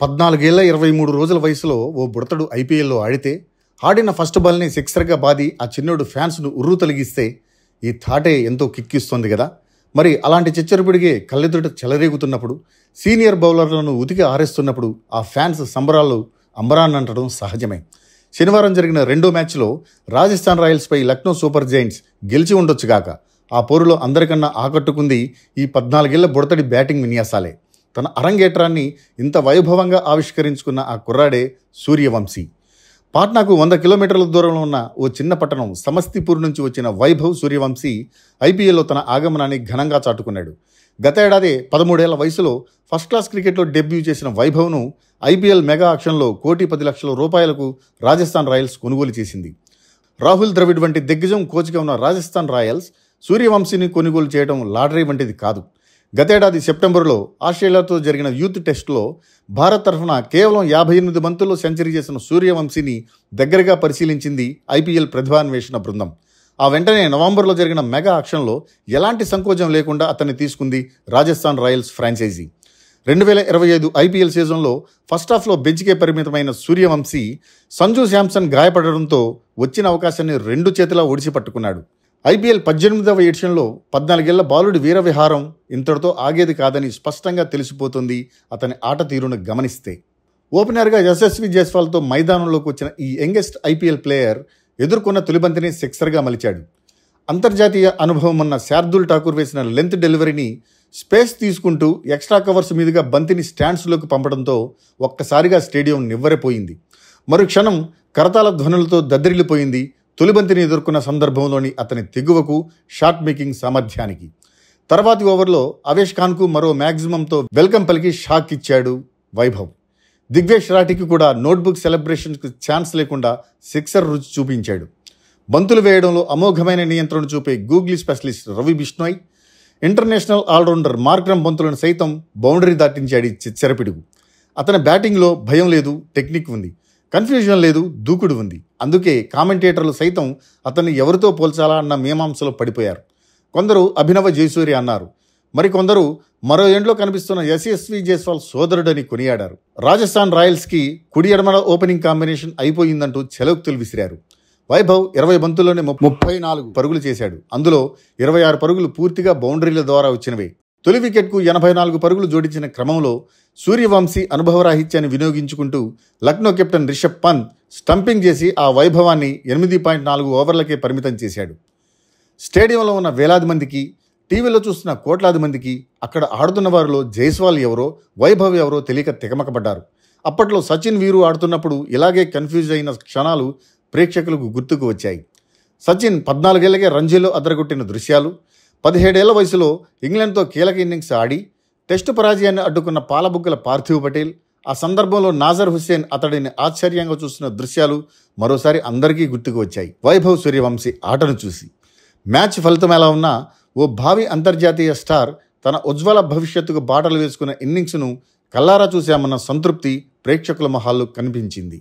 14 ఏళ్ల 23 రోజుల వయసులో ఓ బుడతడు ఐపీఎల్లో ఆడితే ఆడిన ఫస్ట్ బాల్ని సిక్సర్గా బాది ఆ చిన్నోడు ఫ్యాన్స్ను ఉర్రు తొలగిస్తే ఈ థాటే ఎంతో కిక్కిస్తుంది కదా. మరి అలాంటి చిచ్చరపిడిగే కళ్ళెదుట చెలరేగుతున్నప్పుడు, సీనియర్ బౌలర్లను ఉతికి ఆరేస్తున్నప్పుడు ఆ ఫ్యాన్స్ సంబరాలు అంబరాన్నంటడం సహజమే. శనివారం జరిగిన రెండో మ్యాచ్లో రాజస్థాన్ రాయల్స్పై లక్నో సూపర్ జైంట్స్ గెలిచి ఉండొచ్చుగాక ఆ పోరులో అందరికన్నా ఆకట్టుకుంది ఈ 14 ఏళ్ల బుడతడి బ్యాటింగ్ విన్యాసాలే. తన అరంగేట్రాన్ని ఇంత వైభవంగా ఆవిష్కరించుకున్న ఆ కుర్రాడే సూర్యవంశీ. పాట్నాకు 100 కిలోమీటర్ల దూరంలో ఉన్న ఓ చిన్న పట్టణం సమస్తీపూర్ నుంచి వచ్చిన వైభవ్ సూర్యవంశీ ఐపీఎల్లో తన ఆగమనాన్ని ఘనంగా చాటుకున్నాడు. గత ఏడాది 13 ఏళ్ల వయసులో ఫస్ట్ క్లాస్ క్రికెట్లో డెబ్యూ చేసిన వైభవ్ను ఐపీఎల్ మెగా ఆక్షన్లో ₹1,10,00,000 రాజస్థాన్ రాయల్స్ కొనుగోలు చేసింది. రాహుల్ ద్రవిడ్ వంటి దిగ్గజం కోచ్గా ఉన్న రాజస్థాన్ రాయల్స్ సూర్యవంశీని కొనుగోలు చేయడం లాటరీ వంటిది కాదు. గతేడాది సెప్టెంబర్లో ఆస్ట్రేలియాతో జరిగిన యూత్ టెస్టులో భారత్ తరఫున కేవలం 58 బంతుల్లో సెంచరీ చేసిన సూర్యవంశీని దగ్గరగా పరిశీలించింది ఐపీఎల్ ప్రతిభాన్వేషణ బృందం. ఆ వెంటనే నవంబర్లో జరిగిన మెగా ఆక్షన్లో ఎలాంటి సంకోచం లేకుండా అతన్ని తీసుకుంది రాజస్థాన్ రాయల్స్ ఫ్రాంచైజీ. 2025 ఐపీఎల్ సీజన్లో ఫస్టాఫ్లో బెంచ్కే పరిమితమైన సూర్యవంశీ సంజు శాంసన్ గాయపడడంతో వచ్చిన అవకాశాన్ని 2 చేతులా ఒడిసి పట్టుకున్నాడు. ఐపీఎల్ 18వ ఎడిషన్లో 14 ఏళ్ల బాలుడి వీరవిహారం ఇంతటితో ఆగేది కాదని స్పష్టంగా తెలిసిపోతుంది అతని ఆట తీరును గమనిస్తే. ఓపెనర్గా యశస్వి జైస్వాల్తో మైదానంలోకి వచ్చిన ఈ యంగెస్ట్ ఐపీఎల్ ప్లేయర్ ఎదుర్కొన్న తొలిబంతిని సిక్సర్గా మలిచాడు. అంతర్జాతీయ అనుభవం ఉన్న శార్దుల్ ఠాకూర్ వేసిన లెంత్ డెలివరీని స్పేస్ తీసుకుంటూ ఎక్స్ట్రా కవర్స్ మీదుగా బంతిని స్టాండ్స్లోకి పంపడంతో ఒక్కసారిగా స్టేడియం నివ్వెరపోయింది. మరుక్షణం కరతాళ ధ్వనులతో దద్దరిల్లిపోయింది తొలిబంతిని ఎదుర్కొన్న సందర్భంలోని అతని తెగువకు, షాట్ మేకింగ్ సామర్థ్యానికి. తర్వాతి ఓవర్లో అవేష్ ఖాన్కు మరో మ్యాక్సిమంతో వెల్కమ్ పలికి షాక్ ఇచ్చాడు వైభవ్. దిగ్వేష్ రాఠీకి కూడా నోట్బుక్ సెలబ్రేషన్స్కి ఛాన్స్ లేకుండా సిక్సర్ రుచి చూపించాడు. బంతులు వేయడంలో అమోఘమైన నియంత్రణ చూపే googly specialist Ravi Bishnoi, international allrounder Markram బంతులను సైతం బౌండరీ దాటించాడు చిచ్చరపిడుగు. అతని బ్యాటింగ్లో భయం లేదు, టెక్నిక్ ఉంది, కన్ఫ్యూజన్ లేదు, దూకుడు ఉంది. అందుకే కామెంటేటర్లు సైతం అతన్ని ఎవరితో పోల్చాలా అన్న మీమాంసలో పడిపోయారు. కొందరు అభినవ జయసూర్య అన్నారు, మరికొందరు మరో ఎండ్లో కనిపిస్తున్న యశస్వి జైస్వాల్ సోదరుడని కొనియాడారు. రాజస్థాన్ రాయల్స్కి కుడి ఎడమల ఓపెనింగ్ కాంబినేషన్ అయిపోయిందంటూ చెలోక్తులు విసిరారు. వైభవ్ 20 బంతుల్లోనే 34 పరుగులు చేశాడు. అందులో 26 పరుగులు పూర్తిగా బౌండరీల ద్వారా వచ్చినవే. తొలి వికెట్కు 84 పరుగులు జోడించిన క్రమంలో సూర్యవంశీ అనుభవరాహిత్యాన్ని వినియోగించుకుంటూ లక్నో కెప్టెన్ రిషబ్ పంత్ స్టంపింగ్ చేసి ఆ వైభవాన్ని 8.4 ఓవర్లకే పరిమితం చేశాడు. స్టేడియంలో ఉన్న వేలాది మందికి, టీవీలో చూస్తున్న కోట్లాది మందికి అక్కడ ఆడుతున్న వారిలో జైస్వాల్ ఎవరో, వైభవ్ ఎవరో తెలియక తికమకపడ్డారు. అప్పట్లో సచిన్, వీరు ఆడుతున్నప్పుడు ఇలాగే కన్ఫ్యూజ్ అయిన క్షణాలు ప్రేక్షకులకు గుర్తుకు వచ్చాయి. సచిన్ 14 ఏళ్లకే రంజీలో అదరగొట్టిన దృశ్యాలు, 17 ఏళ్ల వయసులో ఇంగ్లాండ్తో కీలక ఇన్నింగ్స్ ఆడి టెస్టు పరాజయాన్ని అడ్డుకున్న పాలబుగ్గల పార్థివ్ పటేల్, ఆ సందర్భంలో నాజర్ హుస్సేన్ అతడిని ఆశ్చర్యంగా చూస్తున్న దృశ్యాలు మరోసారి అందరికీ గుర్తుకు వచ్చాయి వైభవ్ సూర్యవంశీ ఆటను చూసి. మ్యాచ్ ఫలితం ఎలా ఉన్నా ఓ భావి అంతర్జాతీయ స్టార్ తన ఉజ్వల భవిష్యత్తుకు బాటలు వేసుకున్న ఇన్నింగ్స్ను కల్లారా చూశామన్న సంతృప్తి ప్రేక్షకుల మొహాల్లో కనిపించింది.